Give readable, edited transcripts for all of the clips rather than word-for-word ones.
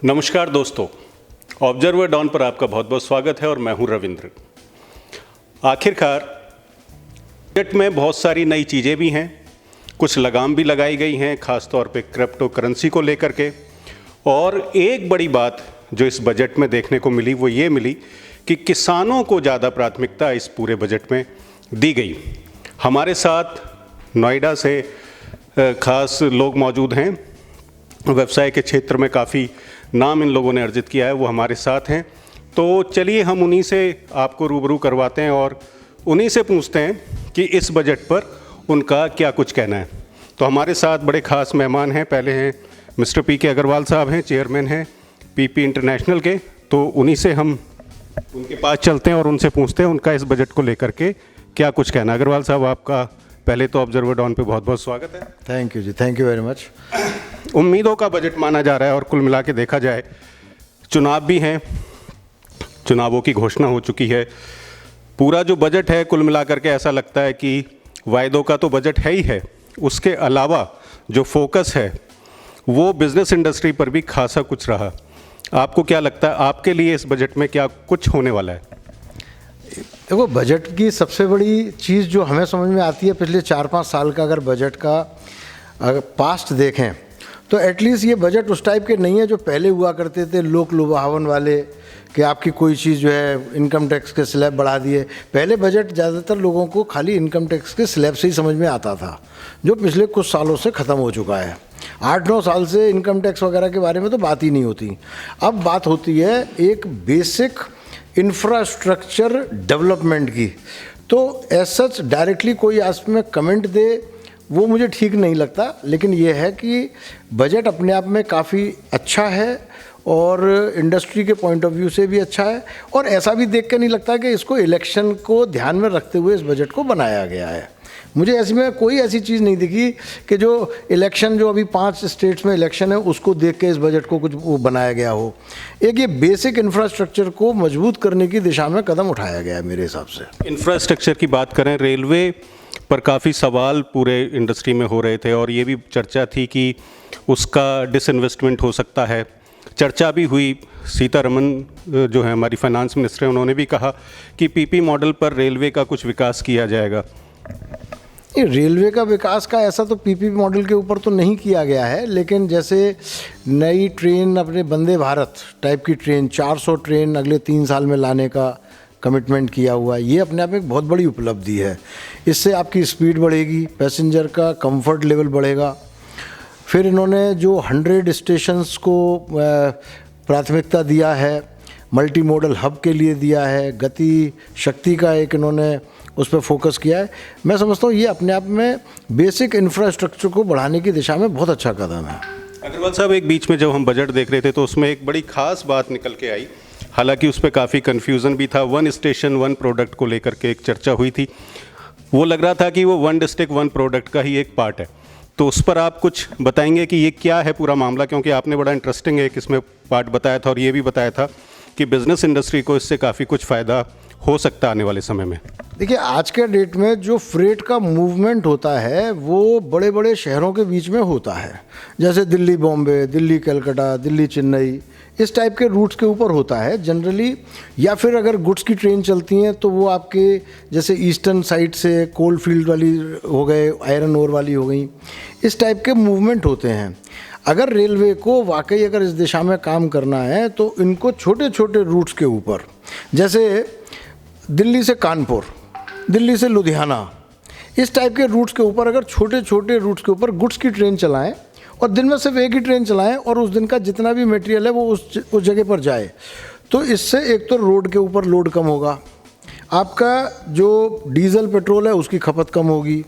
नमस्कार दोस्तों, observer don पर आपका बहुत बहुत स्वागत है और मैं हूं रविंद्र। आखिरकार बजट में बहुत सारी नई चीज़ें भी हैं, कुछ लगाम भी लगाई गई हैं, ख़ास तौर पे क्रिप्टो करेंसी को लेकर के। और एक बड़ी बात जो इस बजट में देखने को मिली वो ये मिली कि किसानों को ज़्यादा प्राथमिकता इस पूरे बजट में दी गई। हमारे साथ नोएडा से ख़ास लोग मौजूद हैं, व्यवसाय के क्षेत्र में काफ़ी नाम इन लोगों ने अर्जित किया है, वो हमारे साथ हैं। तो चलिए हम उन्हीं से आपको रूबरू करवाते हैं और उन्हीं से पूछते हैं कि इस बजट पर उनका क्या कुछ कहना है। तो हमारे साथ बड़े ख़ास मेहमान हैं। पहले हैं मिस्टर पी के अग्रवाल साहब हैं, चेयरमैन हैं पीपी इंटरनेशनल के। तो उन्हीं से हम उनके पास चलते हैं और उनसे पूछते हैं उनका इस बजट को लेकर के क्या कुछ कहना है। अग्रवाल साहब, आपका पहले तो ऑब्जर्वर डॉन पे बहुत बहुत स्वागत है। Thank you ji, thank you very much. उम्मीदों का बजट माना जा रहा है और कुल मिला के देखा जाए चुनाव भी हैं, चुनावों की घोषणा हो चुकी है। पूरा जो बजट है कुल मिलाकर के ऐसा लगता है कि वायदों का तो बजट है ही है, उसके अलावा जो फोकस है वो बिजनेस इंडस्ट्री पर भी खासा कुछ रहा। आपको क्या लगता है, आपके लिए इस बजट में क्या कुछ होने वाला है? देखो, बजट की सबसे बड़ी चीज़ जो हमें समझ में आती है, पिछले 4-5 साल का अगर बजट का अगर पास्ट देखें तो एटलीस्ट ये बजट उस टाइप के नहीं है जो पहले हुआ करते थे, लोक लुभावन वाले, कि आपकी कोई चीज़ जो है इनकम टैक्स के स्लैब बढ़ा दिए। पहले बजट ज़्यादातर लोगों को खाली इनकम टैक्स के स्लैब से ही समझ में आता था, जो पिछले कुछ सालों से ख़त्म हो चुका है। 8-9 साल से इनकम टैक्स वगैरह के बारे में तो बात ही नहीं होती। अब बात होती है एक बेसिक इंफ्रास्ट्रक्चर डेवलपमेंट की। तो एज सच डायरेक्टली कोई आज में कमेंट दे वो मुझे ठीक नहीं लगता, लेकिन ये है कि बजट अपने आप में काफ़ी अच्छा है और इंडस्ट्री के पॉइंट ऑफ व्यू से भी अच्छा है। और ऐसा भी देख के नहीं लगता कि इसको इलेक्शन को ध्यान में रखते हुए इस बजट को बनाया गया है। मुझे ऐसी में कोई ऐसी चीज़ नहीं दिखी कि जो इलेक्शन, जो अभी 5 स्टेट्स में इलेक्शन है, उसको देख के इस बजट को कुछ वो बनाया गया हो। एक ये बेसिक इंफ्रास्ट्रक्चर को मजबूत करने की दिशा में कदम उठाया गया है मेरे हिसाब से। इंफ्रास्ट्रक्चर की बात करें, रेलवे पर काफ़ी सवाल पूरे इंडस्ट्री में हो रहे थे और ये भी चर्चा थी कि उसका डिसइन्वेस्टमेंट हो सकता है। चर्चा भी हुई, सीतारमन जो है हमारी फाइनेंस मिनिस्टर हैं, उन्होंने भी कहा कि पीपी मॉडल पर रेलवे का कुछ विकास किया जाएगा। ये रेलवे का विकास का ऐसा तो पीपी मॉडल के ऊपर तो नहीं किया गया है, लेकिन जैसे नई ट्रेन, अपने वंदे भारत टाइप की ट्रेन, 400 ट्रेन अगले 3 साल में लाने का कमिटमेंट किया हुआ है, ये अपने आप में एक बहुत बड़ी उपलब्धि है। इससे आपकी स्पीड बढ़ेगी, पैसेंजर का कंफर्ट लेवल बढ़ेगा। फिर इन्होंने जो 100 स्टेशंस को प्राथमिकता दिया है, मल्टी मॉडल हब के लिए दिया है, गति शक्ति का एक इन्होंने उस पर फोकस किया है। मैं समझता हूँ ये अपने आप में बेसिक इंफ्रास्ट्रक्चर को बढ़ाने की दिशा में बहुत अच्छा कदम है। अग्रवाल साहब, एक बीच में जब हम बजट देख रहे थे तो उसमें एक बड़ी खास बात निकल के आई, हालांकि उस पर काफ़ी कन्फ्यूज़न भी था। 1 स्टेशन 1 प्रोडक्ट को लेकर के एक चर्चा हुई थी। वो लग रहा था कि वो 1 डिस्ट्रिक्ट 1 प्रोडक्ट का ही एक पार्ट है। तो उस पर आप कुछ बताएंगे कि ये क्या है पूरा मामला, क्योंकि आपने बड़ा इंटरेस्टिंग एक इसमें पार्ट बताया था और ये भी बताया था कि बिज़नेस इंडस्ट्री को इससे काफ़ी कुछ फ़ायदा हो सकता है आने वाले समय में। देखिए, आज के डेट में जो फ्रेट का मूवमेंट होता है वो बड़े बड़े शहरों के बीच में होता है, जैसे दिल्ली बॉम्बे, दिल्ली कलकत्ता, दिल्ली चेन्नई, इस टाइप के रूट्स के ऊपर होता है जनरली। या फिर अगर गुड्स की ट्रेन चलती हैं तो वो आपके जैसे ईस्टर्न साइड से कोल फील्ड वाली हो गए, आयरन ओर वाली हो गई, इस टाइप के मूवमेंट होते हैं। अगर रेलवे को वाकई अगर इस दिशा में काम करना है तो इनको छोटे छोटे रूट्स के ऊपर, जैसे दिल्ली से कानपुर, दिल्ली से लुधियाना, इस टाइप के रूट्स के ऊपर अगर छोटे छोटे रूट्स के ऊपर गुड्स की ट्रेन चलाएं और दिन में सिर्फ एक ही ट्रेन चलाएं और उस दिन का जितना भी मटेरियल है वो उस जगह पर जाए, तो इससे एक तो रोड के ऊपर लोड कम होगा, आपका जो डीजल पेट्रोल है उसकी खपत कम होगी,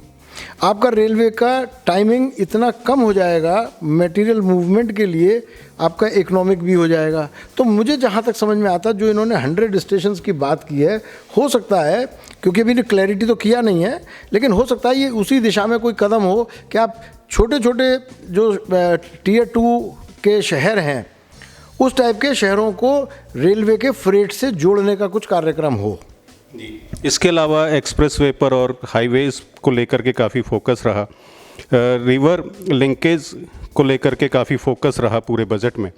आपका रेलवे का टाइमिंग इतना कम हो जाएगा मटेरियल मूवमेंट के लिए, आपका इकोनॉमिक भी हो जाएगा। तो मुझे जहाँ तक समझ में आता, जो इन्होंने 100 स्टेशंस की बात की है, हो सकता है, क्योंकि अभी क्लैरिटी तो किया नहीं है, लेकिन हो सकता है ये उसी दिशा में कोई कदम हो कि आप छोटे छोटे जो टियर 2 के शहर हैं उस टाइप के शहरों को रेलवे के फ्रेट से जोड़ने का कुछ कार्यक्रम हो। इसके अलावा एक्सप्रेसवे पर और हाईवेज़ को लेकर के काफ़ी फोकस रहा। रिवर लिंकेज को लेकर के काफ़ी फोकस रहा पूरे बजट में,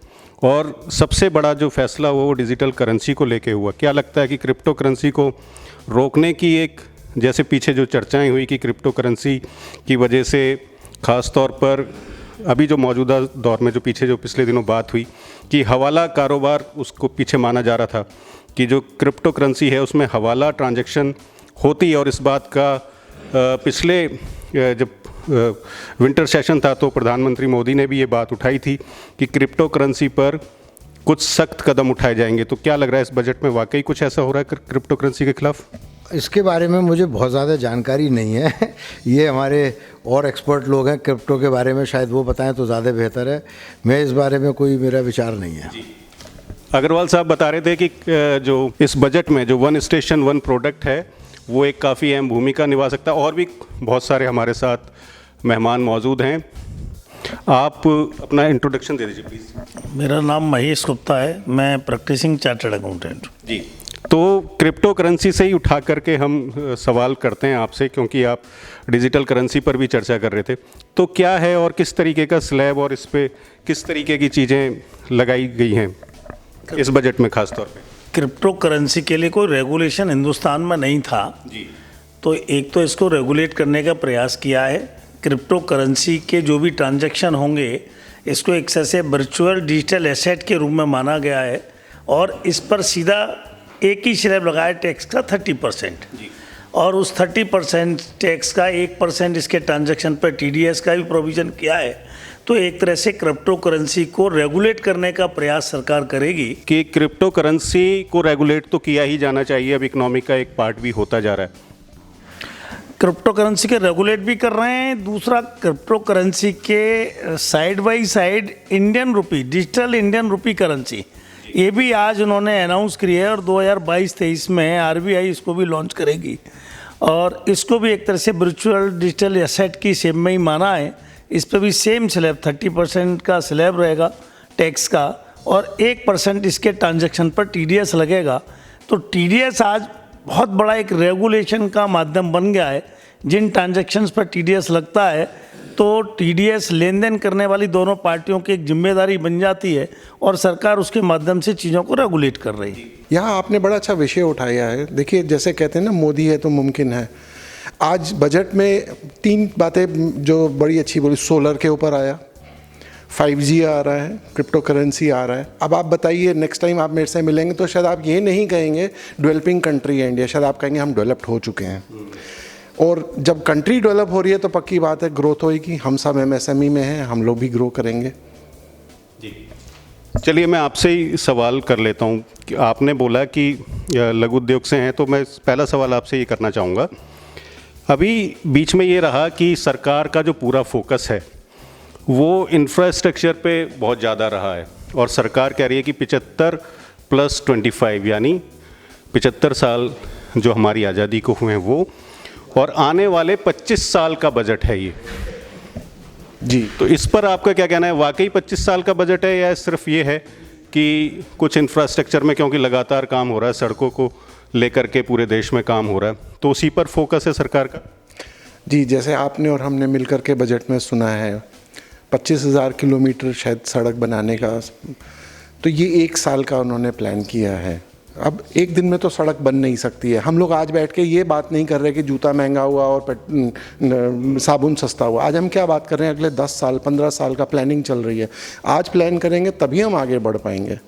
और सबसे बड़ा जो फैसला हुआ वो डिजिटल करेंसी को लेके हुआ। क्या लगता है कि क्रिप्टो करेंसी को रोकने की एक, जैसे पीछे जो चर्चाएं हुई कि क्रिप्टो करेंसी की वजह से ख़ास तौर पर अभी जो मौजूदा दौर में जो पीछे जो पिछले दिनों बात हुई कि हवाला कारोबार उसको पीछे माना जा रहा था कि जो क्रिप्टो करेंसी है उसमें हवाला ट्रांजैक्शन होती है, और इस बात का पिछले जब विंटर सेशन था तो प्रधानमंत्री मोदी ने भी ये बात उठाई थी कि क्रिप्टो करेंसी पर कुछ सख्त कदम उठाए जाएंगे। तो क्या लग रहा है इस बजट में वाकई कुछ ऐसा हो रहा है क्रिप्टो करेंसी के खिलाफ? इसके बारे में मुझे बहुत ज़्यादा जानकारी नहीं है। ये हमारे और एक्सपर्ट लोग हैं क्रिप्टो के बारे में, शायद वो बताएं तो ज़्यादा बेहतर है। मैं इस बारे में कोई मेरा विचार नहीं है। अग्रवाल साहब बता रहे थे कि जो इस बजट में जो वन स्टेशन वन प्रोडक्ट है वो एक काफ़ी अहम भूमिका निभा सकता है, और भी बहुत सारे हमारे साथ मेहमान मौजूद हैं। आप अपना इंट्रोडक्शन दे दीजिए प्लीज़। मेरा नाम महेश गुप्ता है, मैं प्रैक्टिसिंग चार्टर्ड अकाउंटेंट। जी, तो क्रिप्टो करेंसी से ही उठा करके हम सवाल करते हैं आपसे, क्योंकि आप डिजिटल करेंसी पर भी चर्चा कर रहे थे। तो क्या है और किस तरीके का स्लैब और इस पे किस तरीके की चीज़ें लगाई गई हैं इस बजट में खास तौर पे? क्रिप्टो करेंसी के लिए कोई रेगुलेशन हिंदुस्तान में नहीं था जी, तो एक तो इसको रेगुलेट करने का प्रयास किया है। क्रिप्टो करेंसी के जो भी ट्रांजैक्शन होंगे इसको एक से वर्चुअल डिजिटल एसेट के रूप में माना गया है, और इस पर सीधा एक ही स्लैब लगाया टैक्स का 30%, और उस 30% टैक्स का 1% इसके ट्रांजैक्शन पर TDS का भी प्रोविज़न किया है। तो एक तरह से क्रिप्टो करेंसी को रेगुलेट करने का प्रयास सरकार करेगी। कि क्रिप्टो करेंसी को रेगुलेट तो किया ही जाना चाहिए, अब इकोनॉमी का एक पार्ट भी होता जा रहा है। क्रिप्टो करेंसी के रेगुलेट भी कर रहे हैं। दूसरा, क्रिप्टो करेंसी के side by side Indian rupee, digital Indian rupee currency, ये भी आज उन्होंने अनाउंस की है, और 2022-23 में RBI इसको भी लॉन्च करेगी, और इसको भी एक तरह से वर्चुअल डिजिटल एसेट की सेम में ही माना है। इस पर भी सेम स्लैब 30% का स्लैब रहेगा टैक्स का, और 1% इसके ट्रांजैक्शन पर TDS लगेगा। तो TDS आज बहुत बड़ा एक रेगुलेशन का माध्यम बन गया है। जिन ट्रांजैक्शंस पर TDS लगता है तो TDS लेन देन करने वाली दोनों पार्टियों की एक जिम्मेदारी बन जाती है, और सरकार उसके माध्यम से चीज़ों को रेगुलेट कर रही है। यहाँ आपने बड़ा अच्छा विषय उठाया है। देखिए, जैसे कहते हैं ना, मोदी है तो मुमकिन है। आज बजट में 3 बातें जो बड़ी अच्छी बोली। सोलर के ऊपर आया, 5G आ रहा है, क्रिप्टो करेंसी आ रहा है। अब आप बताइए, नेक्स्ट टाइम आप मेरे से मिलेंगे तो शायद आप ये नहीं कहेंगे डेवलपिंग कंट्री है इंडिया, शायद आप कहेंगे हम डेवलप्ड हो चुके हैं। और जब कंट्री डेवलप हो रही है तो पक्की बात है ग्रोथ होएगी। हम सब MSME में हैं, हम लोग भी ग्रो करेंगे। जी, चलिए मैं आपसे ही सवाल कर लेता हूँ कि आपने बोला कि लघु उद्योग से हैं, तो मैं पहला सवाल आपसे ये करना चाहूँगा। अभी बीच में ये रहा कि सरकार का जो पूरा फोकस है वो इंफ्रास्ट्रक्चर पे बहुत ज़्यादा रहा है, और सरकार कह रही है कि 75+25 यानी 75 साल जो हमारी आज़ादी को हुए हैं वो, और आने वाले 25 साल का बजट है ये। जी, तो इस पर आपका क्या कहना है? वाकई 25 साल का बजट है, या सिर्फ ये है कि कुछ इंफ्रास्ट्रक्चर में, क्योंकि लगातार काम हो रहा है, सड़कों को लेकर के पूरे देश में काम हो रहा है, तो उसी पर फोकस है सरकार का? जी, जैसे आपने और हमने मिलकर के बजट में सुना है 25,000 किलोमीटर शायद सड़क बनाने का, तो ये 1 साल का उन्होंने प्लान किया है। अब एक दिन में तो सड़क बन नहीं सकती है। हम लोग आज बैठ के ये बात नहीं कर रहे कि जूता महंगा हुआ और साबुन सस्ता हुआ। आज हम क्या बात कर रहे हैं? अगले 10 साल 15 साल का प्लानिंग चल रही है। आज प्लान करेंगे तभी हम आगे बढ़ पाएंगे।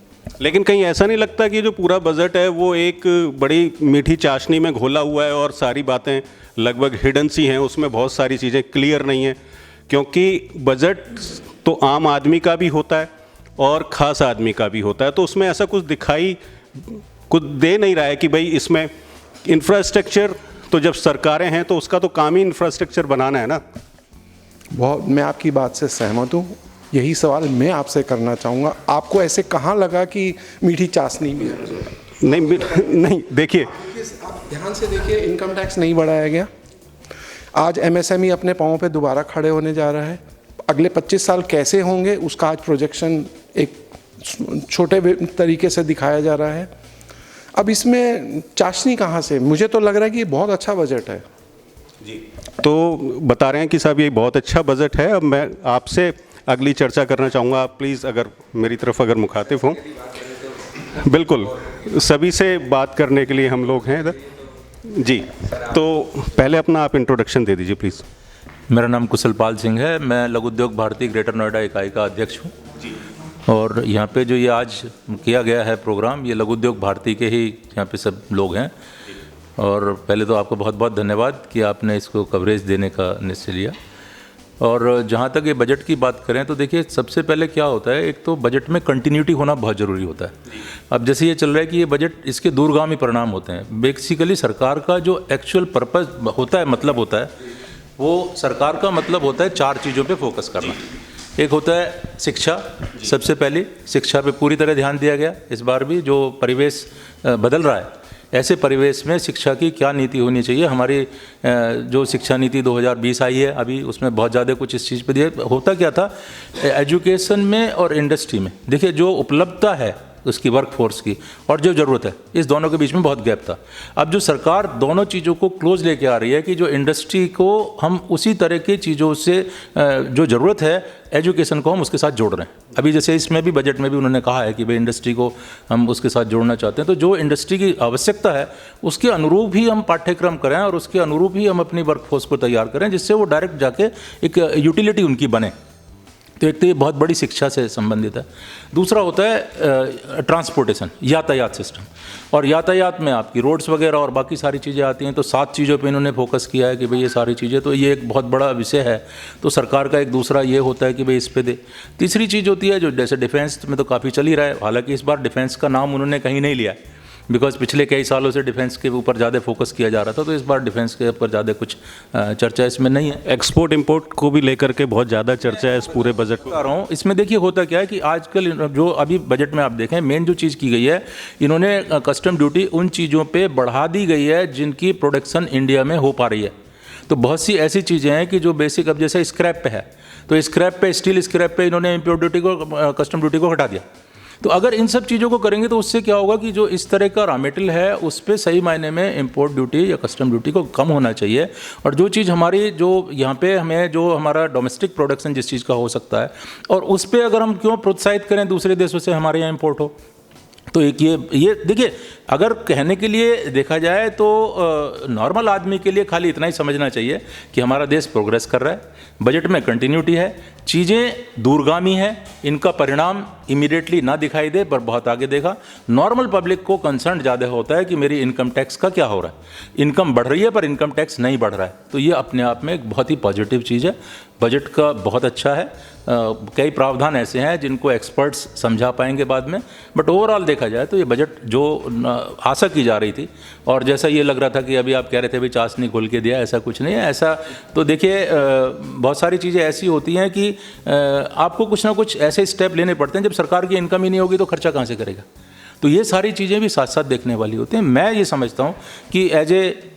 लेकिन कहीं ऐसा नहीं लगता कि जो पूरा बजट है वो एक बड़ी मीठी चाशनी में घोला हुआ है और सारी बातें लगभग हिडन सी हैं, उसमें बहुत सारी चीज़ें क्लियर नहीं हैं? क्योंकि बजट तो आम आदमी का भी होता है और ख़ास आदमी का भी होता है, तो उसमें ऐसा कुछ दे नहीं रहा है कि भाई इसमें इंफ्रास्ट्रक्चर, तो जब सरकारें हैं तो उसका तो काम ही इंफ्रास्ट्रक्चर बनाना है ना। बहुत, मैं आपकी बात से सहमत हूँ। यही सवाल मैं आपसे करना चाहूँगा, आपको ऐसे कहाँ लगा कि मीठी चाशनी में? नहीं, देखिए, आप ध्यान से देखिए, इनकम टैक्स नहीं बढ़ाया गया। आज MSME अपने पाँव पे दोबारा खड़े होने जा रहा है। अगले 25 साल कैसे होंगे उसका आज प्रोजेक्शन एक छोटे तरीके से दिखाया जा रहा है। अब इसमें चाशनी कहाँ से? मुझे तो लग रहा है कि ये बहुत अच्छा बजट है। जी, तो बता रहे हैं कि साहब ये बहुत अच्छा बजट है। अब मैं आपसे अगली चर्चा करना चाहूँगा, आप प्लीज़ अगर मेरी तरफ अगर मुखातिब हों। बिल्कुल, सभी से बात करने के लिए हम लोग हैं इधर। जी, तो पहले अपना आप इंट्रोडक्शन दे दीजिए प्लीज़। मेरा नाम कुशलपाल सिंह है, मैं लघु उद्योग भारती ग्रेटर नोएडा इकाई का अध्यक्ष हूँ। और यहाँ पे जो ये आज किया गया है प्रोग्राम, ये लघु उद्योग भारती के ही यहाँ पे सब लोग हैं। और पहले तो आपको बहुत बहुत धन्यवाद कि आपने इसको कवरेज देने का निश्चय लिया। और जहाँ तक ये बजट की बात करें तो देखिए, सबसे पहले क्या होता है, एक तो बजट में कंटिन्यूटी होना बहुत ज़रूरी होता है। अब जैसे ये चल रहा है कि ये बजट, इसके दूरगामी परिणाम होते हैं। बेसिकली सरकार का जो एक्चुअल पर्पस होता है, मतलब होता है, वो सरकार का मतलब होता है 4 चीज़ों पे फोकस करना। एक होता है शिक्षा, सबसे पहले शिक्षा पे पूरी तरह ध्यान दिया गया। इस बार भी जो परिवेश बदल रहा है, ऐसे परिवेश में शिक्षा की क्या नीति होनी चाहिए। हमारी जो शिक्षा नीति 2020 आई है अभी, उसमें बहुत ज़्यादा कुछ इस चीज़ पे दिया। होता क्या था, एजुकेशन में और इंडस्ट्री में देखिए जो उपलब्धता है उसकी वर्कफोर्स की और जो ज़रूरत है, इस दोनों के बीच में बहुत गैप था। अब जो सरकार दोनों चीज़ों को क्लोज लेके आ रही है कि जो इंडस्ट्री को हम उसी तरह की चीज़ों से जो ज़रूरत है, एजुकेशन को हम उसके साथ जोड़ रहे हैं। अभी जैसे इसमें भी बजट में भी उन्होंने कहा है कि भाई इंडस्ट्री को हम उसके साथ जोड़ना चाहते हैं। तो जो इंडस्ट्री की आवश्यकता है उसके अनुरूप ही हम पाठ्यक्रम करें और उसके अनुरूप ही हम अपनी वर्कफोर्स को तैयार करें, जिससे वो डायरेक्ट जाके एक यूटिलिटी उनकी बने। तो एक तो ये बहुत बड़ी शिक्षा से संबंधित है। दूसरा होता है ट्रांसपोर्टेशन, यातायात सिस्टम। और यातायात में आपकी रोड्स वगैरह और बाकी सारी चीज़ें आती हैं। तो 7 चीज़ों पे इन्होंने फोकस किया है कि भाई ये सारी चीज़ें, तो ये एक बहुत बड़ा विषय है। तो सरकार का एक दूसरा ये होता है कि भाई इस पे दे। तीसरी चीज़ होती है जो जैसे डिफेंस में तो काफ़ी चल ही रहा है, हालांकि इस बार डिफेंस का नाम उन्होंने कहीं नहीं लिया है, बिकॉज पिछले कई सालों से डिफेंस के ऊपर ज़्यादा फोकस किया जा रहा था। तो इस बार डिफेंस के ऊपर ज़्यादा कुछ चर्चा इसमें नहीं है। एक्सपोर्ट इंपोर्ट को भी लेकर के बहुत ज़्यादा चर्चा है इस पूरे बजट को। बता रहा हूँ, इसमें देखिए होता क्या है कि आजकल जो अभी बजट में आप देखें, मेन जो चीज़ की गई है, इन्होंने कस्टम ड्यूटी उन चीज़ों पे बढ़ा दी गई है जिनकी प्रोडक्शन इंडिया में हो पा रही है। तो बहुत सी ऐसी चीज़ें हैं कि जो बेसिक, अब जैसे स्क्रैप पे है, तो स्क्रैप पे, स्टील स्क्रैप पे इन्होंने इम्पोर्ट ड्यूटी को, कस्टम ड्यूटी को हटा दिया। तो अगर इन सब चीज़ों को करेंगे तो उससे क्या होगा कि जो इस तरह का रॉ मटेरियल है उस पर सही मायने में इंपोर्ट ड्यूटी या कस्टम ड्यूटी को कम होना चाहिए। और जो चीज़ हमारी, जो यहाँ पे हमें जो हमारा डोमेस्टिक प्रोडक्शन जिस चीज़ का हो सकता है, और उस पर अगर हम क्यों प्रोत्साहित करें दूसरे देशों से हमारे यहाँ इंपोर्ट हो। तो एक ये देखिए, अगर कहने के लिए देखा जाए तो नॉर्मल आदमी के लिए खाली इतना ही समझना चाहिए कि हमारा देश प्रोग्रेस कर रहा है, बजट में कंटिन्यूटी है, चीज़ें दूरगामी है, इनका परिणाम इमीडिएटली ना दिखाई दे पर बहुत आगे देगा। नॉर्मल पब्लिक को कंसर्न ज़्यादा होता है कि मेरी इनकम टैक्स का क्या हो रहा है, इनकम बढ़ रही है पर इनकम टैक्स नहीं बढ़ रहा है। तो ये अपने आप में एक बहुत ही पॉजिटिव चीज़ है। बजट का बहुत अच्छा है। कई प्रावधान ऐसे हैं जिनको एक्सपर्ट्स समझा पाएंगे बाद में, बट ओवरऑल देखा जाए तो ये बजट जो आशा की जा रही थी, और जैसा ये लग रहा था कि अभी आप कह रहे थे भी चाशनी खोल के दिया, ऐसा कुछ नहीं है। ऐसा तो देखिए, बहुत सारी चीज़ें ऐसी होती हैं कि आपको कुछ ना कुछ ऐसे स्टेप लेने पड़ते हैं। जब सरकार की इनकम ही नहीं होगी तो खर्चा कहाँ से करेगा। तो ये सारी चीज़ें भी साथ साथ देखने वाली होती हैं। मैं ये समझता हूँ कि एज ए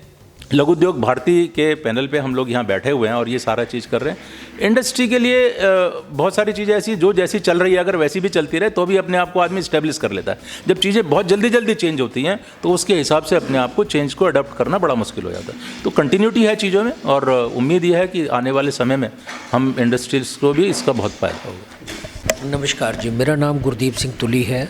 लघु उद्योग भारती के पैनल पे हम लोग यहाँ बैठे हुए हैं और ये सारा चीज़ कर रहे हैं। इंडस्ट्री के लिए बहुत सारी चीज़ें ऐसी जो जैसी चल रही है, अगर वैसी भी चलती रहे तो भी अपने आप को आदमी स्टेब्लिश कर लेता है। जब चीज़ें बहुत जल्दी जल्दी चेंज होती हैं तो उसके हिसाब से अपने आप को चेंज को अडॉप्ट करना बड़ा मुश्किल हो जाता है। तो कंटिन्यूटी है चीज़ों में, और उम्मीद यह है कि आने वाले समय में हम इंडस्ट्रीज को भी इसका बहुत फायदा होगा। नमस्कार जी, मेरा नाम गुरदीप सिंह तुली है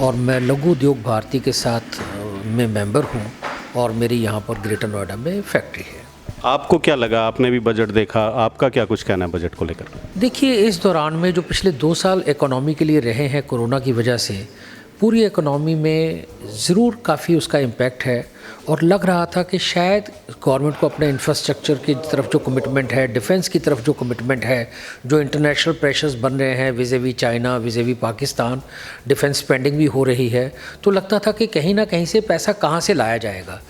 और मैं लघु उद्योग भारती के साथ में मेंबर हूँ, और मेरी यहाँ पर ग्रेटर नोएडा में फैक्ट्री है। आपको क्या लगा, आपने भी बजट देखा, आपका क्या कुछ कहना है बजट को लेकर? देखिए, इस दौरान में जो पिछले 2 साल इकोनॉमी के लिए रहे हैं कोरोना की वजह से, पूरी इकोनॉमी में ज़रूर काफ़ी उसका इम्पैक्ट है। और लग रहा था कि शायद गवर्नमेंट को अपने इंफ्रास्ट्रक्चर की तरफ जो कमिटमेंट है, डिफेंस की तरफ जो कमिटमेंट है, जो इंटरनेशनल प्रेशर्स बन रहे हैं विज़ेवी चाइना, विज़ेवी पाकिस्तान, डिफेंस स्पेंडिंग भी हो रही है, तो लगता था कि कहीं ना कहीं से पैसा कहाँ से लाया जाएगा।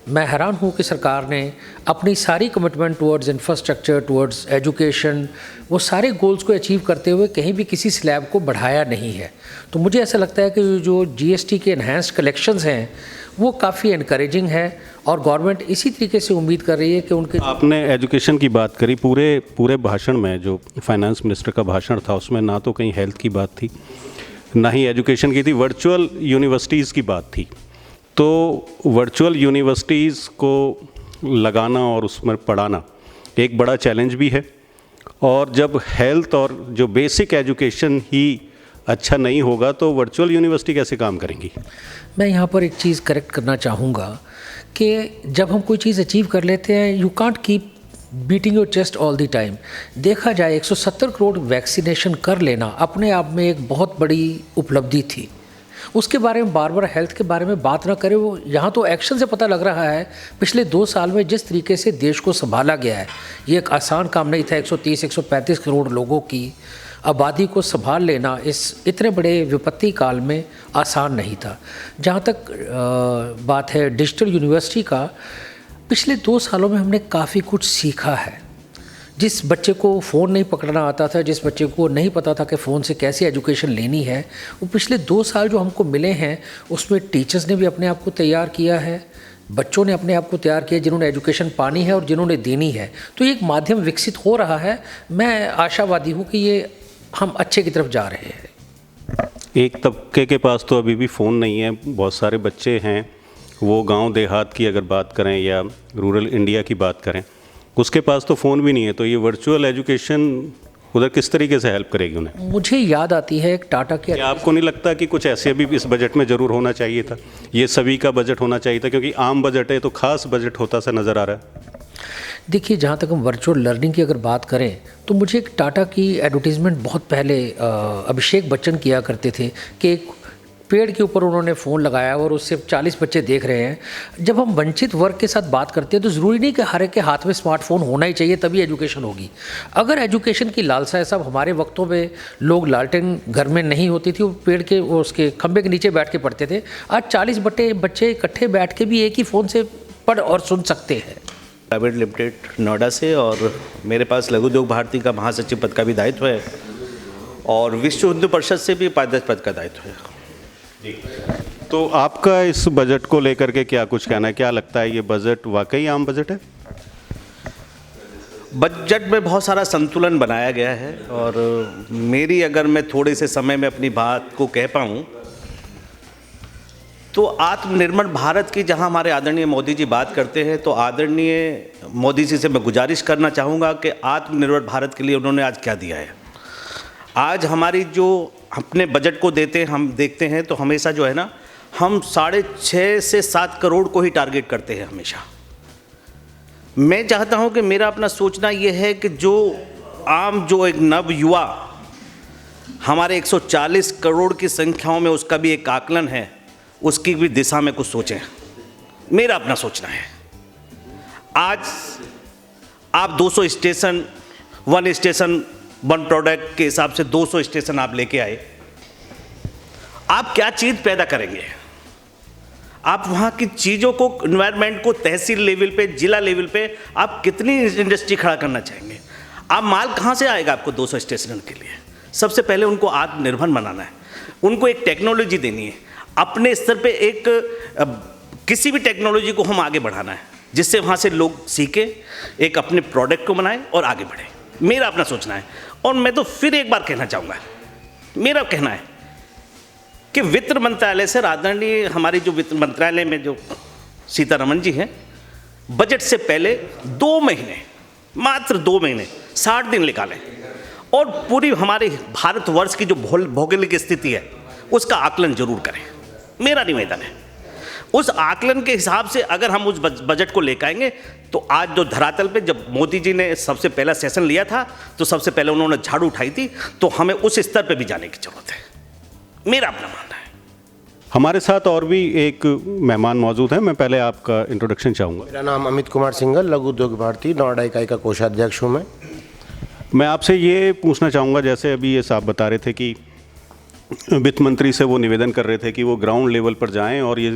मैं हैरान हूँ कि सरकार ने अपनी सारी commitment towards infrastructure, towards education, वो सारे गोल्स को अचीव करते हुए कहीं भी किसी स्लैब को बढ़ाया नहीं है। तो मुझे ऐसा लगता है कि जो जीएसटी के एनहांस्ड कलेक्शंस हैं वो काफ़ी इनकरेजिंग है, और गवर्नमेंट इसी तरीके से उम्मीद कर रही है कि उनके। आपने एजुकेशन की बात करी, पूरे भाषण में जो फाइनेंस मिनिस्टर का भाषण था उसमें ना तो कहीं हेल्थ की बात थी, ना ही एजुकेशन की थी, वर्चुअल यूनिवर्सिटीज़ की बात थी। तो वर्चुअल यूनिवर्सिटीज़ को लगाना और उसमें पढ़ाना एक बड़ा चैलेंज भी है। और जब हेल्थ और जो बेसिक एजुकेशन ही अच्छा नहीं होगा तो वर्चुअल यूनिवर्सिटी कैसे काम करेंगी? मैं यहाँ पर एक चीज़ करेक्ट करना चाहूँगा कि जब हम कोई चीज़ अचीव कर लेते हैं, you can't keep beating your chest all the time. देखा जाए 170 करोड़ वैक्सीनेशन कर लेना अपने आप में एक बहुत बड़ी उपलब्धि थी। उसके बारे में बार बार हेल्थ के बारे में बात ना करें, वो यहाँ तो एक्शन से पता लग रहा है पिछले 2 साल में जिस तरीके से देश को संभाला गया है, ये एक आसान काम नहीं था। 130-135 करोड़ लोगों की आबादी को संभाल लेना इस इतने बड़े विपत्ति काल में आसान नहीं था। जहाँ तक बात है डिजिटल यूनिवर्सिटी का, पिछले 2 सालों में हमने काफ़ी कुछ सीखा है। जिस बच्चे को फ़ोन नहीं पकड़ना आता था, जिस बच्चे को नहीं पता था कि फ़ोन से कैसे एजुकेशन लेनी है, वो पिछले 2 साल जो हमको मिले हैं उसमें टीचर्स ने भी अपने आप को तैयार किया है, बच्चों ने अपने आप को तैयार किया जिन्होंने एजुकेशन पानी है और जिन्होंने देनी है। तो ये एक माध्यम विकसित हो रहा है। मैं आशावादी हूँ कि ये हम अच्छे की तरफ जा रहे हैं। एक तबके के पास तो अभी भी फ़ोन नहीं है। बहुत सारे बच्चे हैं, वो गांव देहात की अगर बात करें या रूरल इंडिया की बात करें, उसके पास तो फ़ोन भी नहीं है। तो ये वर्चुअल एजुकेशन उधर किस तरीके से हेल्प करेगी उन्हें? मुझे याद आती है एक टाटा की, क्या आपको नहीं लगता कि कुछ ऐसे भी इस बजट में ज़रूर होना चाहिए था? ये सभी का बजट होना चाहिए था, क्योंकि आम बजट है तो खास बजट होता सा नज़र आ रहा है। देखिए, जहाँ तक हम वर्चुअल लर्निंग की अगर बात करें तो मुझे एक टाटा की एडवर्टीज़मेंट बहुत पहले अभिषेक बच्चन किया करते थे कि एक पेड़ के ऊपर उन्होंने फ़ोन लगाया और उससे 40 बच्चे देख रहे हैं। जब हम वंचित वर्ग के साथ बात करते हैं तो ज़रूरी नहीं कि हर एक के हाथ में स्मार्टफोन होना ही चाहिए तभी एजुकेशन होगी। अगर एजुकेशन की लालसा है, सब हमारे वक्तों में लोग लालटेन घर में नहीं होती थी, वो पेड़ के उसके खंबे के नीचे बैठ के पढ़ते थे। आज 40 बच्चे इकट्ठे बैठ के भी एक ही फ़ोन से पढ़ और सुन सकते हैं। प्राइवेट लिमिटेड नोएडा से, और मेरे पास लघु उद्योग भारती का महासचिव पद का भी दायित्व है और विश्व हिंदू परिषद से भी उपाध्यक्ष पद का दायित्व है। तो आपका इस बजट को लेकर के क्या कुछ कहना है? क्या लगता है ये बजट वाकई आम बजट है? बजट में बहुत सारा संतुलन बनाया गया है और मेरी अगर मैं थोड़े से समय में अपनी बात को कह पाऊँ तो आत्मनिर्भर भारत की जहां हमारे आदरणीय मोदी जी बात करते हैं, तो आदरणीय मोदी जी से मैं गुजारिश करना चाहूँगा कि आत्मनिर्भर भारत के लिए उन्होंने आज क्या दिया है। आज हमारी जो अपने बजट को देते हैं, हम देखते हैं तो हमेशा जो है ना, हम 6.5 से 7 करोड़ को ही टारगेट करते हैं हमेशा। मैं चाहता हूं कि मेरा अपना सोचना यह है कि जो एक नव युवा हमारे 140 करोड़ की संख्याओं में, उसका भी एक आकलन है, उसकी भी दिशा में कुछ सोचें। मेरा अपना सोचना है। आज आप 200 स्टेशन, 1 स्टेशन 1 प्रोडक्ट के हिसाब से 200 स्टेशन आप लेके आए, आप क्या चीज़ पैदा करेंगे? आप वहाँ की चीज़ों को, इन्वायरमेंट को तहसील लेवल पे, जिला लेवल पे आप कितनी इंडस्ट्री खड़ा करना चाहेंगे? आप माल कहाँ से आएगा आपको 200 स्टेशन के लिए? सबसे पहले उनको आत्मनिर्भर बनाना है, उनको एक टेक्नोलॉजी देनी है, अपने स्तर पे एक किसी भी टेक्नोलॉजी को हम आगे बढ़ाना है जिससे वहाँ से लोग सीखे, एक अपने प्रोडक्ट को बनाएं और आगे बढ़े। मेरा अपना सोचना है। और मैं तो फिर एक बार कहना चाहूँगा, मेरा कहना है कि वित्त मंत्रालय से, आदरणीय हमारी जो वित्त मंत्रालय में जो सीतारमण जी हैं, बजट से पहले 2 महीने, मात्र 2 महीने 60 दिन निकालें और पूरी हमारे भारतवर्ष की जो भौगोलिक स्थिति है उसका आकलन जरूर करें। मेरा निवेदन है, उस आकलन के हिसाब से अगर हम उस बजट को लेकर आएंगे तो आज जो धरातल पे, जब मोदी जी ने सबसे पहला सेशन लिया था तो सबसे पहले उन्होंने झाड़ू उठाई थी, तो हमें उस स्तर पे भी जाने की जरूरत है। मेरा अपना मानना है। हमारे साथ और भी एक मेहमान मौजूद हैं। मैं पहले आपका इंट्रोडक्शन चाहूँगा। मेरा नाम अमित कुमार सिंघल, लघु उद्योग भारती नोएडा इकाई का कोषाध्यक्ष हूँ मैं आपसे ये पूछना चाहूँगा, जैसे अभी ये साहब बता रहे थे कि वित्त मंत्री से वो निवेदन कर रहे थे कि वो ग्राउंड लेवल पर जाएं और ये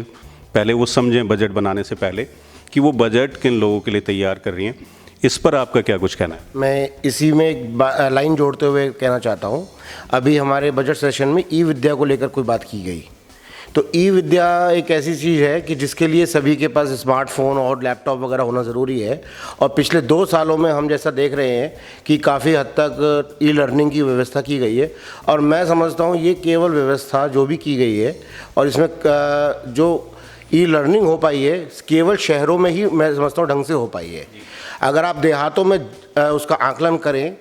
पहले वो समझें बजट बनाने से पहले कि वो बजट किन लोगों के लिए तैयार कर रही हैं। इस पर आपका क्या कुछ कहना है? मैं इसी में एक लाइन जोड़ते हुए कहना चाहता हूँ, अभी हमारे बजट सेशन में ई विद्या को लेकर कोई बात की गई, तो ई विद्या एक ऐसी चीज़ है कि जिसके लिए सभी के पास स्मार्टफोन और लैपटॉप वगैरह होना ज़रूरी है। और पिछले 2 सालों में हम जैसा देख रहे हैं कि काफ़ी हद तक ई लर्निंग की व्यवस्था की गई है, और मैं समझता हूँ ये केवल व्यवस्था जो भी की गई है और इसमें जो ई लर्निंग हो पाई है केवल शहरों में ही, मैं समझता हूँ ढंग से हो पाई है। अगर आप देहातों में उसका आकलन करें,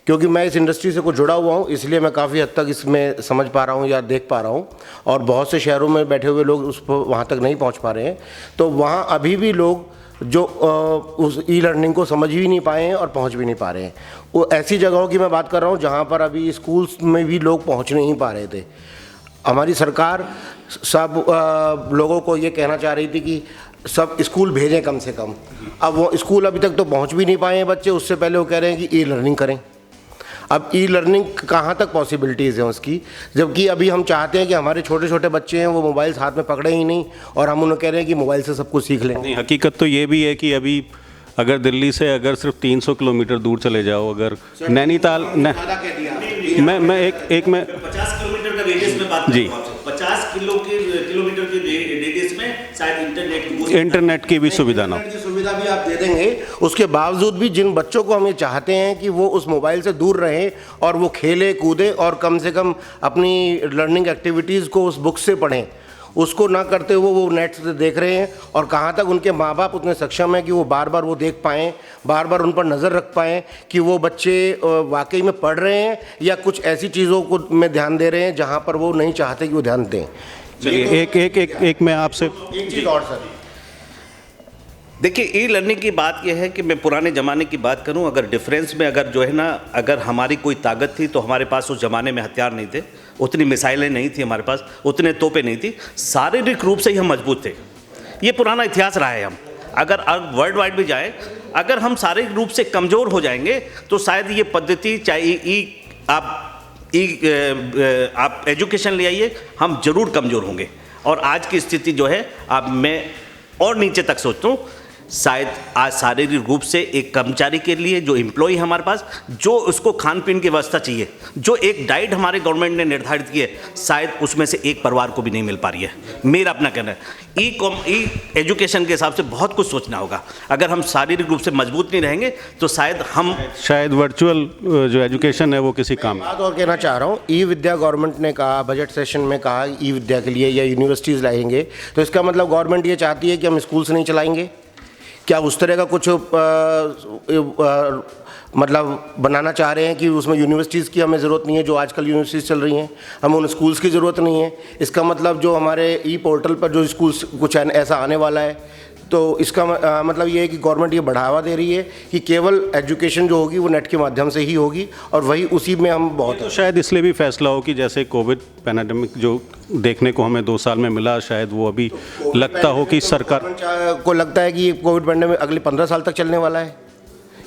क्योंकि मैं इस इंडस्ट्री से कुछ जुड़ा हुआ हूँ इसलिए मैं काफ़ी हद तक इसमें समझ पा रहा हूँ या देख पा रहा हूँ, और बहुत से शहरों में बैठे हुए लोग उस पर वहाँ तक नहीं पहुँच पा रहे हैं, तो वहाँ अभी भी लोग जो उस ई लर्निंग को समझ भी नहीं पाए हैं और पहुँच भी नहीं पा रहे हैं। वो ऐसी जगहों की मैं बात कर रहा हूँ जहाँ पर अभी स्कूल्स में भी लोग पहुँच नहीं पा रहे थे। हमारी सरकार सब लोगों को ये कहना चाह रही थी कि सब स्कूल भेजें कम से कम। अब वो स्कूल अभी तक तो पहुंच भी नहीं पाए हैं बच्चे, उससे पहले वो कह रहे हैं कि ई लर्निंग करें। अब ई लर्निंग कहाँ तक पॉसिबिलिटीज़ हैं उसकी, जबकि अभी हम चाहते हैं कि हमारे छोटे छोटे बच्चे हैं वो मोबाइल हाथ में पकड़े ही नहीं, और हम उन्हें कह रहे हैं कि मोबाइल से सब कुछ सीख लें। नहीं, हकीकत तो ये भी है कि अभी अगर दिल्ली से अगर सिर्फ 300 किलोमीटर दूर चले जाओ, अगर नैनीताल मैं 50 किलोमीटर का रेडियस में बात जी, 50 किलोमीटर के रेडियस में शायद इंटरनेट की भी सुविधा ना हो। इंटरनेट की सुविधा भी आप दे देंगे, उसके बावजूद भी जिन बच्चों को हम ये चाहते हैं कि वो उस मोबाइल से दूर रहें और वो खेले कूदे और कम से कम अपनी लर्निंग एक्टिविटीज़ को उस बुक से पढ़ें, उसको ना करते हुए वो नेट से देख रहे हैं। और कहाँ तक उनके माँ बाप उतने सक्षम हैं कि वो बार बार वो देख पाएँ, बार बार उन पर नज़र रख पाएँ कि वो बच्चे वाकई में पढ़ रहे हैं या कुछ ऐसी चीज़ों को में ध्यान दे रहे हैं जहाँ पर वो नहीं चाहते कि वो ध्यान दें। चलिए एक मैं आपसे एक चीज़ और सर, देखिए, ई लर्निंग की बात यह है कि मैं पुराने ज़माने की बात करूं, अगर डिफरेंस में अगर जो है ना, अगर हमारी कोई ताकत थी तो हमारे पास उस ज़माने में हथियार नहीं थे, उतनी मिसाइलें नहीं थी हमारे पास, उतने तोपें नहीं थी, शारीरिक रूप से ही हम मजबूत थे। ये पुराना इतिहास रहा है। हम अगर वर्ल्ड वाइड भी जाए, अगर हम शारीरिक रूप से कमज़ोर हो जाएंगे तो शायद ये पद्धति, चाहे आप एजुकेशन ले आइए, हम जरूर कमज़ोर होंगे। और आज की स्थिति जो है, अब मैं और नीचे तक सोचता हूँ, शायद आज शारीरिक रूप से एक कर्मचारी के लिए जो एम्प्लॉय है हमारे पास, जो उसको खान पीन की व्यवस्था चाहिए, जो एक डाइट हमारे गवर्नमेंट ने निर्धारित की है, शायद उसमें से एक परिवार को भी नहीं मिल पा रही है। मेरा अपना कहना है, ई एजुकेशन के हिसाब से बहुत कुछ सोचना होगा। अगर हम शारीरिक रूप से मजबूत नहीं रहेंगे तो शायद वर्चुअल जो एजुकेशन है वो किसी काम। बात और कहना चाह रहा हूँ, ई विद्या गवर्नमेंट ने कहा, बजट सेशन में कहा ई विद्या के लिए या यूनिवर्सिटीज़ लाएंगे, तो इसका मतलब गवर्नमेंट ये चाहती है कि हम स्कूल से नहीं चलाएंगे? क्या उस तरह का कुछ मतलब बनाना चाह रहे हैं कि उसमें यूनिवर्सिटीज़ की हमें ज़रूरत नहीं है, जो आजकल यूनिवर्सिटीज़ चल रही हैं, हमें उन स्कूल्स की ज़रूरत नहीं है? इसका मतलब जो हमारे ई पोर्टल पर जो स्कूल्स कुछ ऐसा आने वाला है, तो इसका मतलब ये है कि गवर्नमेंट ये बढ़ावा दे रही है कि केवल एजुकेशन जो होगी वो नेट के माध्यम से ही होगी, और वही उसी में हम बहुत तो शायद इसलिए भी फैसला हो कि जैसे कोविड पैंडेमिक जो देखने को हमें 2 साल में मिला, शायद वो अभी लगता हो कि सरकार को लगता है कि कोविड पैंडेमिक अगले 15 साल तक चलने वाला है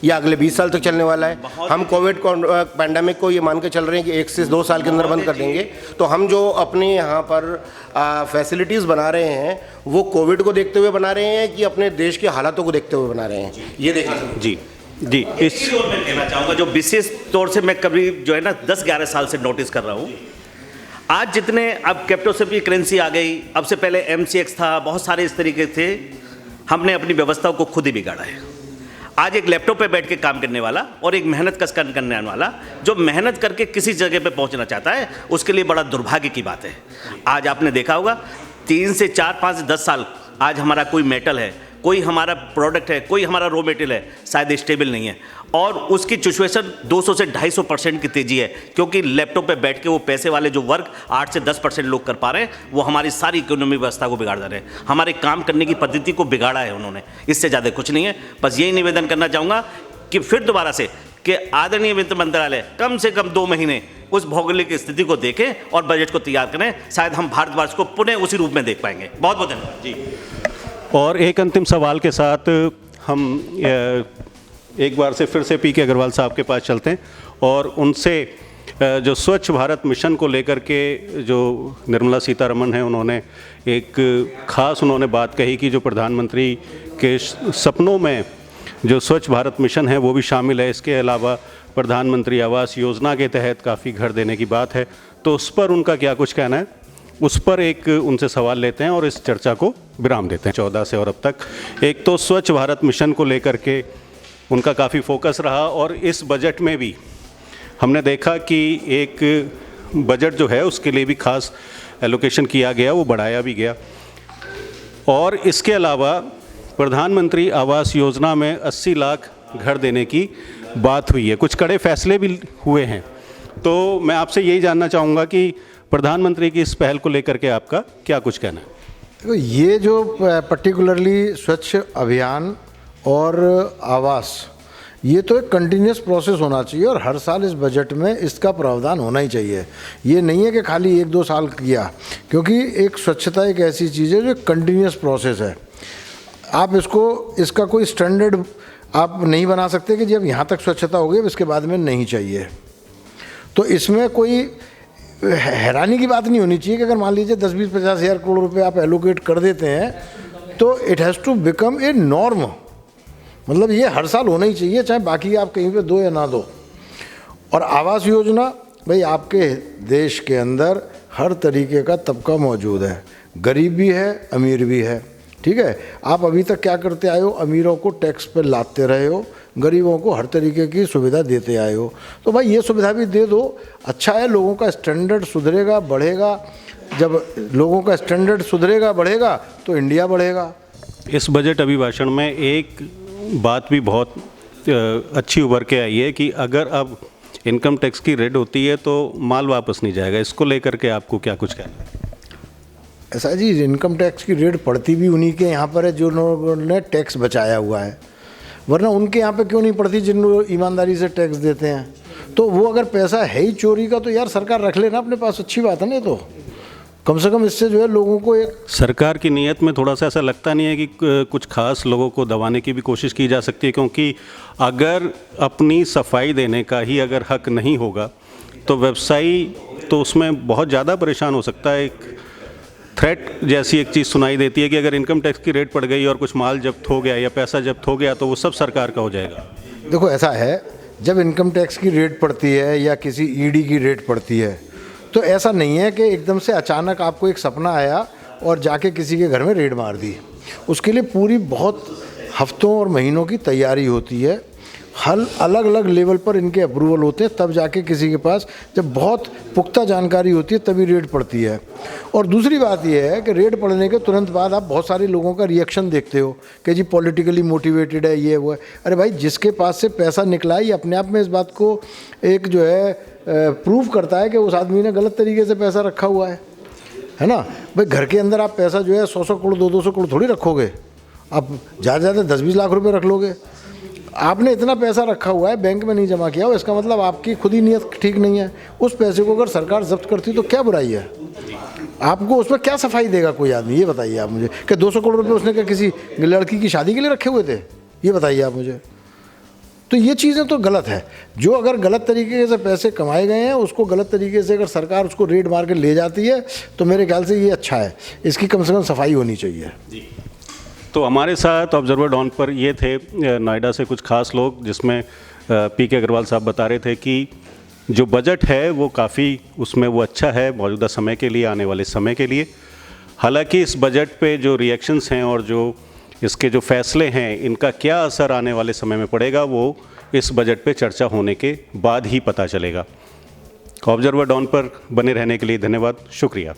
या अगले 20 साल तक चलने वाला है। हम कोविड पैंडेमिक को ये मान के चल रहे हैं कि 1 से 2 साल के अंदर बंद कर देंगे, तो हम जो अपने यहाँ पर फैसिलिटीज़ बना रहे हैं वो कोविड को देखते हुए बना रहे हैं कि अपने देश के हालातों को देखते हुए बना रहे हैं, ये देखिए। जी इस और मैं कहना चाहूँगा, जो विशेष तौर से मैं कभी जो है ना 10-11 साल से नोटिस कर रहा हूँ, आज जितने अब कैप्टोसिटी करेंसी आ गई, अब से पहले MCX था, बहुत सारे इस तरीके थे, हमने अपनी व्यवस्थाओं को खुद ही बिगाड़ा है। आज एक लैपटॉप पे बैठ के काम करने वाला और एक मेहनत कस करने वाला, जो मेहनत करके किसी जगह पे पहुंचना चाहता है, उसके लिए बड़ा दुर्भाग्य की बात है। आज आपने देखा होगा 3 से 4, 5, 10 साल आज हमारा कोई मेटल है, कोई हमारा प्रोडक्ट है, कोई हमारा रॉ मटेरियल है, शायद स्टेबल नहीं है, और उसकी सिचुएशन 200 से 250% की तेजी है, क्योंकि लैपटॉप पे बैठ के वो पैसे वाले जो वर्क 8 से 10% लोग कर पा रहे हैं, वो हमारी सारी इकोनॉमी व्यवस्था को बिगाड़ रहे हैं, हमारे काम करने की पद्धति को बिगाड़ा है उन्होंने। इससे ज़्यादा कुछ नहीं है। बस यही निवेदन करना चाहूँगा कि फिर दोबारा से कि आदरणीय वित्त मंत्रालय कम से कम 2 महीने उस भौगोलिक स्थिति को देखें और बजट को तैयार करें, शायद हम भारतवर्ष को पुनः उसी रूप में देख पाएंगे। बहुत बहुत धन्यवाद जी। और एक अंतिम सवाल के साथ हम एक बार से फिर से पी के अग्रवाल साहब के पास चलते हैं और उनसे जो स्वच्छ भारत मिशन को लेकर के जो निर्मला सीतारमण हैं, उन्होंने एक ख़ास बात कही कि जो प्रधानमंत्री के सपनों में जो स्वच्छ भारत मिशन है वो भी शामिल है। इसके अलावा प्रधानमंत्री आवास योजना के तहत काफ़ी घर देने की बात है, तो उस पर उनका क्या कुछ कहना है, उस पर एक उनसे सवाल लेते हैं और इस चर्चा को विराम देते हैं। 14 से और अब तक एक तो स्वच्छ भारत मिशन को लेकर के उनका काफ़ी फोकस रहा, और इस बजट में भी हमने देखा कि एक बजट जो है उसके लिए भी खास एलोकेशन किया गया, वो बढ़ाया भी गया। और इसके अलावा प्रधानमंत्री आवास योजना में 80 लाख घर देने की बात हुई है। कुछ कड़े फैसले भी हुए हैं। तो मैं आपसे यही जानना चाहूँगा कि प्रधानमंत्री की इस पहल को लेकर के आपका क्या कुछ कहना है? तो ये जो पर्टिकुलरली स्वच्छ अभियान और आवास, ये तो एक कंटिन्यूस प्रोसेस होना चाहिए और हर साल इस बजट में इसका प्रावधान होना ही चाहिए। ये नहीं है कि खाली 1-2 साल किया, क्योंकि एक स्वच्छता एक ऐसी चीज़ है जो कंटिन्यूस प्रोसेस है। आप इसका कोई स्टैंडर्ड आप नहीं बना सकते कि जब यहाँ तक स्वच्छता हो गई अब इसके बाद में नहीं चाहिए। तो इसमें कोई हैरानी की बात नहीं होनी चाहिए कि अगर मान लीजिए 10-20-50 हज़ार करोड़ रुपए आप एलोकेट कर देते हैं तो it has to become a norm. मतलब ये हर साल होना ही चाहिए, चाहे बाकी आप कहीं पे दो या ना दो। और आवास योजना, भाई आपके देश के अंदर हर तरीके का तबका मौजूद है, गरीब भी है, अमीर भी है, ठीक है। आप अभी तक क्या करते आए हो, अमीरों को टैक्स पे लादते रहे हो, गरीबों को हर तरीके की सुविधा देते आए हो। तो भाई ये सुविधा भी दे दो, अच्छा है, लोगों का स्टैंडर्ड सुधरेगा, बढ़ेगा। जब लोगों का स्टैंडर्ड सुधरेगा, बढ़ेगा तो इंडिया बढ़ेगा। इस बजट अभिभाषण में एक बात भी बहुत अच्छी उभर के आई है कि अगर अब इनकम टैक्स की रेड होती है तो माल वापस नहीं जाएगा। इसको लेकर के आपको क्या कुछ कहना है? ऐसा जी, इनकम टैक्स की रेट पड़ती भी उन्हीं के यहाँ पर है जो लोगों ने टैक्स बचाया हुआ है, वरना उनके यहाँ पे क्यों नहीं पड़ती जिन लोग ईमानदारी से टैक्स देते हैं। तो वो अगर पैसा है ही चोरी का तो यार सरकार रख लेना अपने पास, अच्छी बात है ना। तो कम से कम इससे जो है लोगों को एक सरकार की नीयत में थोड़ा सा ऐसा लगता नहीं है कि कुछ खास लोगों को दबाने की भी कोशिश की जा सकती है, क्योंकि अगर अपनी सफाई देने का ही अगर हक नहीं होगा तो व्यवसायी तो उसमें बहुत ज़्यादा परेशान हो सकता है। एक थ्रेट जैसी एक चीज़ सुनाई देती है कि अगर इनकम टैक्स की रेट पड़ गई और कुछ माल जब्त हो गया या पैसा जब्त हो गया तो वो सब सरकार का हो जाएगा। देखो ऐसा है, जब इनकम टैक्स की रेट पड़ती है या किसी ईडी की रेट पड़ती है तो ऐसा नहीं है कि एकदम से अचानक आपको एक सपना आया और जाके किसी के घर में रेड मार दी। उसके लिए पूरी बहुत हफ्तों और महीनों की तैयारी होती है। हर अलग अलग लेवल पर इनके अप्रूवल होते हैं, तब जाके किसी के पास जब बहुत पुख्ता जानकारी होती है तभी रेड पड़ती है। और दूसरी बात यह है कि रेड पड़ने के तुरंत बाद आप बहुत सारे लोगों का रिएक्शन देखते हो कि जी पॉलिटिकली मोटिवेटेड है, ये वो है। अरे भाई, जिसके पास से पैसा निकला है ये अपने आप में इस बात को एक जो है प्रूव करता है कि उस आदमी ने गलत तरीके से पैसा रखा हुआ है ना। भाई घर के अंदर आप पैसा जो है 100-100 करोड़ 200 करोड़ थोड़ी रखोगे, आप ज़्यादा से ज़्यादा 10-20 लाख रुपए रख लोगे। आपने इतना पैसा रखा हुआ है, बैंक में नहीं जमा किया हो, इसका मतलब आपकी खुद ही नीयत ठीक नहीं है। उस पैसे को अगर सरकार जब्त करती तो क्या बुराई है? आपको उसमें क्या सफाई देगा कोई आदमी, ये बताइए आप मुझे। कि 200 करोड़ रुपए उसने क्या किसी लड़की की शादी के लिए रखे हुए थे, ये बताइए आप मुझे। तो ये चीज़ें तो गलत है। जो अगर गलत तरीके से पैसे कमाए गए हैं उसको गलत तरीके से अगर सरकार उसको रेड मार के ले जाती है तो मेरे ख्याल से ये अच्छा है, इसकी कम से कम सफाई होनी चाहिए। तो हमारे साथ ऑब्जर्वर डॉन पर ये थे नोएडा से कुछ खास लोग, जिसमें पीके अग्रवाल साहब बता रहे थे कि जो बजट है वो काफ़ी उसमें वो अच्छा है मौजूदा समय के लिए, आने वाले समय के लिए। हालांकि इस बजट पे जो रिएक्शंस हैं और जो इसके जो फैसले हैं इनका क्या असर आने वाले समय में पड़ेगा वो इस बजट पे चर्चा होने के बाद ही पता चलेगा। ऑब्जर्वर डॉन पर बने रहने के लिए धन्यवाद, शुक्रिया।